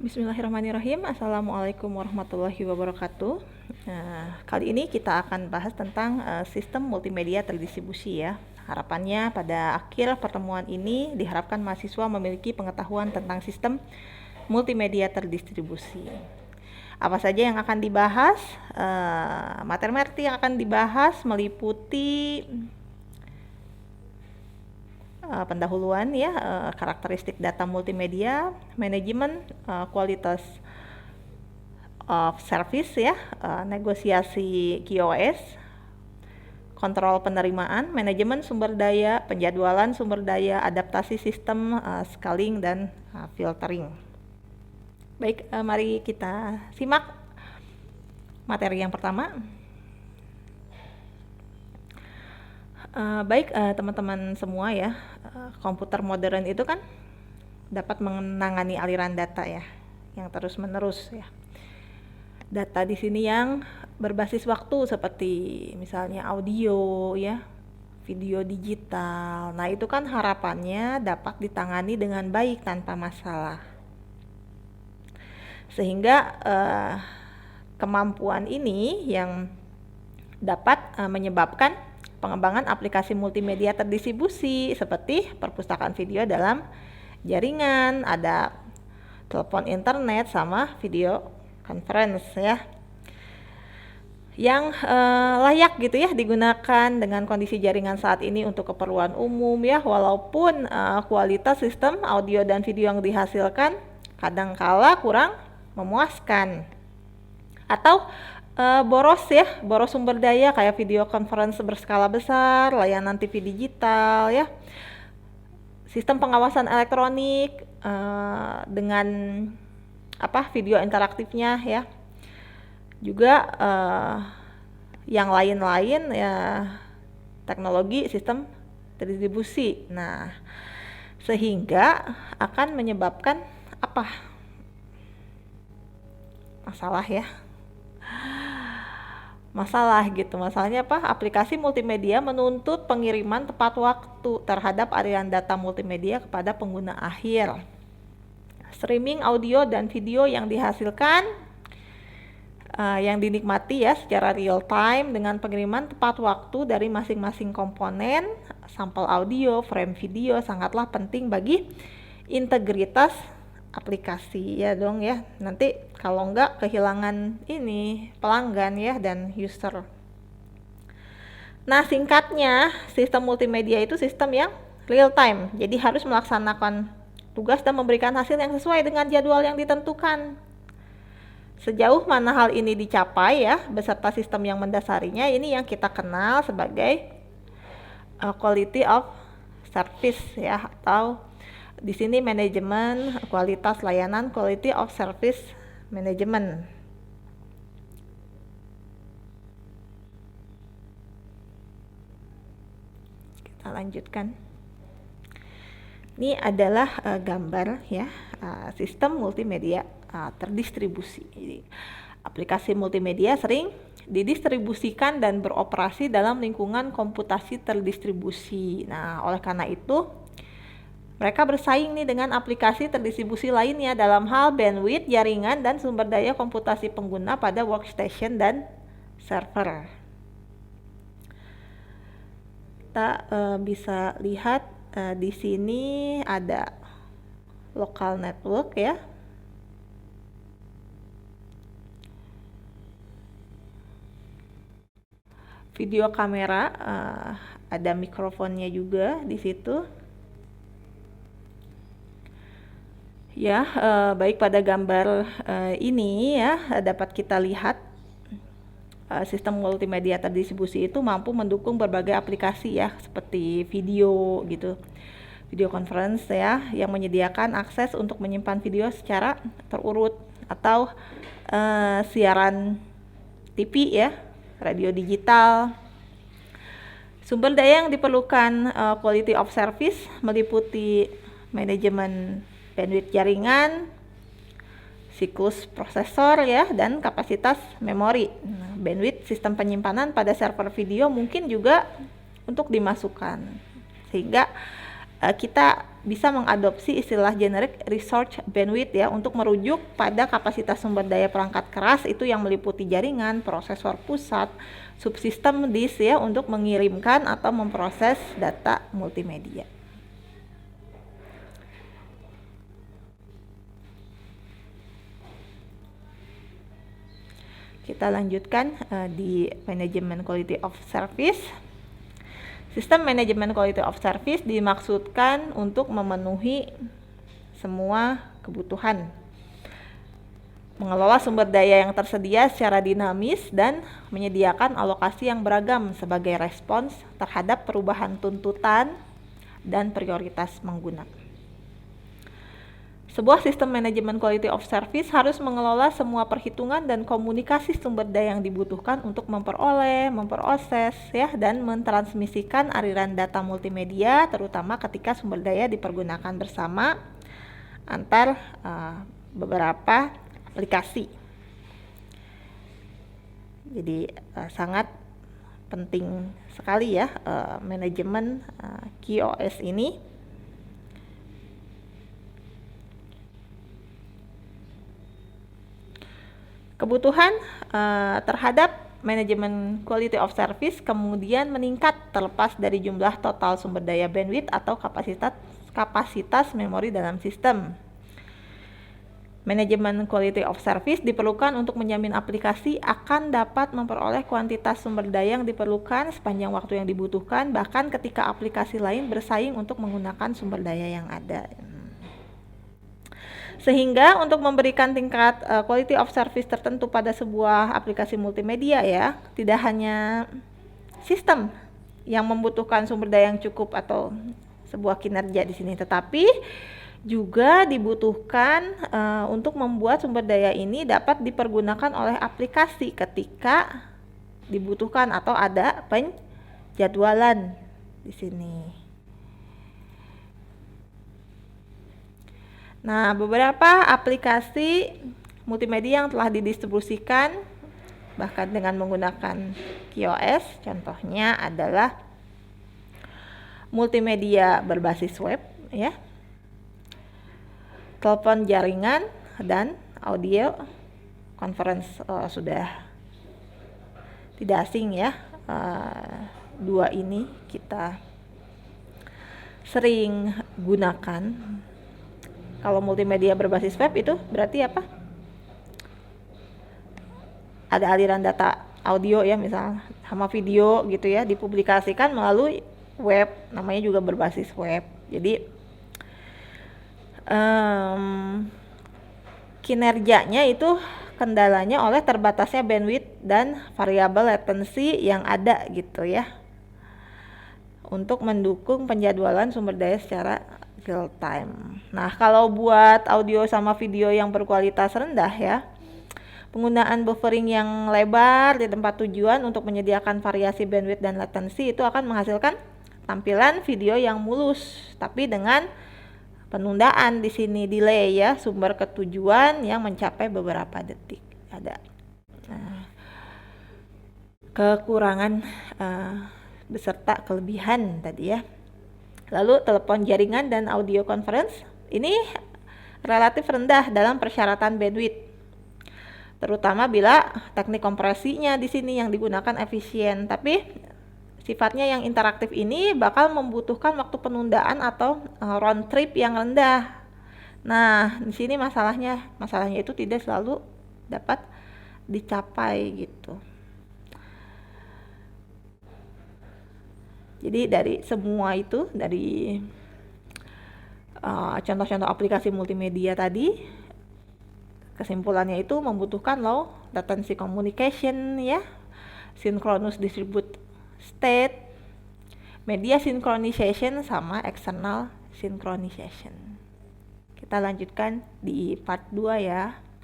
Bismillahirrahmanirrahim. Assalamualaikum warahmatullahi wabarakatuh. Kali ini kita akan bahas tentang sistem multimedia terdistribusi ya. Harapannya pada akhir pertemuan ini diharapkan mahasiswa memiliki pengetahuan tentang sistem multimedia terdistribusi. Apa saja yang akan dibahas? Materi-materi yang akan dibahas meliputi pendahuluan ya, karakteristik data multimedia, manajemen kualitas of service ya, negosiasi QoS, kontrol penerimaan, manajemen sumber daya, penjadwalan sumber daya, adaptasi sistem, scaling dan filtering. Baik, mari kita simak materi yang pertama. Baik teman-teman semua ya, komputer modern itu kan dapat menangani aliran data ya, yang terus-menerus ya. Data di sini yang berbasis waktu seperti misalnya audio ya, video digital. Nah itu kan harapannya dapat ditangani dengan baik tanpa masalah. Sehingga kemampuan ini yang dapat menyebabkan pengembangan aplikasi multimedia terdistribusi seperti perpustakaan video dalam jaringan, ada telepon internet sama video conference ya, yang layak gitu ya digunakan dengan kondisi jaringan saat ini untuk keperluan umum ya, walaupun kualitas sistem audio dan video yang dihasilkan kadangkala kurang memuaskan atau boros sumber daya kayak video conference berskala besar, layanan TV digital ya, sistem pengawasan elektronik dengan video interaktifnya ya, juga yang lain-lain ya, teknologi sistem terdistribusi. Nah sehingga akan menyebabkan masalahnya aplikasi multimedia menuntut pengiriman tepat waktu terhadap aliran data multimedia kepada pengguna akhir. Streaming audio dan video yang dihasilkan yang dinikmati ya secara real time dengan pengiriman tepat waktu dari masing-masing komponen sampel audio, frame video sangatlah penting bagi integritas aplikasi ya dong ya, nanti kalau enggak kehilangan ini pelanggan ya dan user. Nah singkatnya, sistem multimedia itu sistem yang real time, jadi harus melaksanakan tugas dan memberikan hasil yang sesuai dengan jadwal yang ditentukan. Sejauh mana hal ini dicapai ya beserta sistem yang mendasarinya, ini yang kita kenal sebagai quality of service ya, atau di sini manajemen kualitas layanan, quality of service management. Kita lanjutkan. Ini adalah gambar ya, sistem multimedia terdistribusi. Jadi, aplikasi multimedia sering didistribusikan dan beroperasi dalam lingkungan komputasi terdistribusi. Nah, oleh karena itu mereka bersaing nih dengan aplikasi terdistribusi lainnya dalam hal bandwidth, jaringan, dan sumber daya komputasi pengguna pada workstation dan server. Kita bisa lihat di sini ada local network ya. Video kamera, ada mikrofonnya juga di situ. Ya, baik pada gambar ini ya dapat kita lihat sistem multimedia terdistribusi itu mampu mendukung berbagai aplikasi ya, seperti video gitu, video conference ya, yang menyediakan akses untuk menyimpan video secara terurut, atau siaran TV ya, radio digital. Sumber daya yang diperlukan quality of service meliputi manajemen bandwidth jaringan, siklus prosesor ya, dan kapasitas memori. Nah, bandwidth sistem penyimpanan pada server video mungkin juga untuk dimasukkan, sehingga kita bisa mengadopsi istilah generik resource bandwidth ya untuk merujuk pada kapasitas sumber daya perangkat keras itu yang meliputi jaringan, prosesor pusat, subsistem disk ya untuk mengirimkan atau memproses data multimedia. Kita lanjutkan di manajemen quality of service. Sistem manajemen quality of service dimaksudkan untuk memenuhi semua kebutuhan, mengelola sumber daya yang tersedia secara dinamis dan menyediakan alokasi yang beragam sebagai respons terhadap perubahan tuntutan dan prioritas pengguna. Sebuah sistem manajemen quality of service harus mengelola semua perhitungan dan komunikasi sumber daya yang dibutuhkan untuk memperoleh, memproses, ya, dan mentransmisikan aliran data multimedia, terutama ketika sumber daya dipergunakan bersama antar beberapa aplikasi. Jadi sangat penting sekali ya manajemen QoS ini. Kebutuhan terhadap manajemen quality of service kemudian meningkat terlepas dari jumlah total sumber daya bandwidth atau kapasitas memori dalam sistem. Manajemen quality of service diperlukan untuk menjamin aplikasi akan dapat memperoleh kuantitas sumber daya yang diperlukan sepanjang waktu yang dibutuhkan, bahkan ketika aplikasi lain bersaing untuk menggunakan sumber daya yang ada. Sehingga untuk memberikan tingkat quality of service tertentu pada sebuah aplikasi multimedia ya, tidak hanya sistem yang membutuhkan sumber daya yang cukup atau sebuah kinerja di sini, tetapi juga dibutuhkan untuk membuat sumber daya ini dapat dipergunakan oleh aplikasi ketika dibutuhkan atau ada penjadwalan di sini. Nah, beberapa aplikasi multimedia yang telah didistribusikan bahkan dengan menggunakan QoS, contohnya adalah multimedia berbasis web ya, telepon jaringan dan audio conference. Sudah tidak asing ya, dua ini kita sering gunakan. Kalau multimedia berbasis web itu berarti apa? Ada aliran data audio ya, misalnya sama video gitu ya, dipublikasikan melalui web, namanya juga berbasis web. Jadi kinerjanya itu kendalanya oleh terbatasnya bandwidth dan variabel latency yang ada gitu ya, untuk mendukung penjadwalan sumber daya secara real time. Nah, kalau buat audio sama video yang berkualitas rendah ya, penggunaan buffering yang lebar di tempat tujuan untuk menyediakan variasi bandwidth dan latency itu akan menghasilkan tampilan video yang mulus, tapi dengan penundaan di sini, delay ya, sumber ke tujuan yang mencapai beberapa detik. Ada kekurangan beserta kelebihan tadi ya. Lalu telepon jaringan dan audio conference ini relatif rendah dalam persyaratan bandwidth, terutama bila teknik kompresinya di sini yang digunakan efisien. Tapi sifatnya yang interaktif ini bakal membutuhkan waktu penundaan atau round trip yang rendah. Nah, di sini masalahnya itu tidak selalu dapat dicapai gitu. Jadi dari semua itu, dari contoh-contoh aplikasi multimedia tadi, kesimpulannya itu membutuhkan low latency communication ya, synchronous distribute state, media synchronization sama external synchronization. Kita lanjutkan di part 2 ya.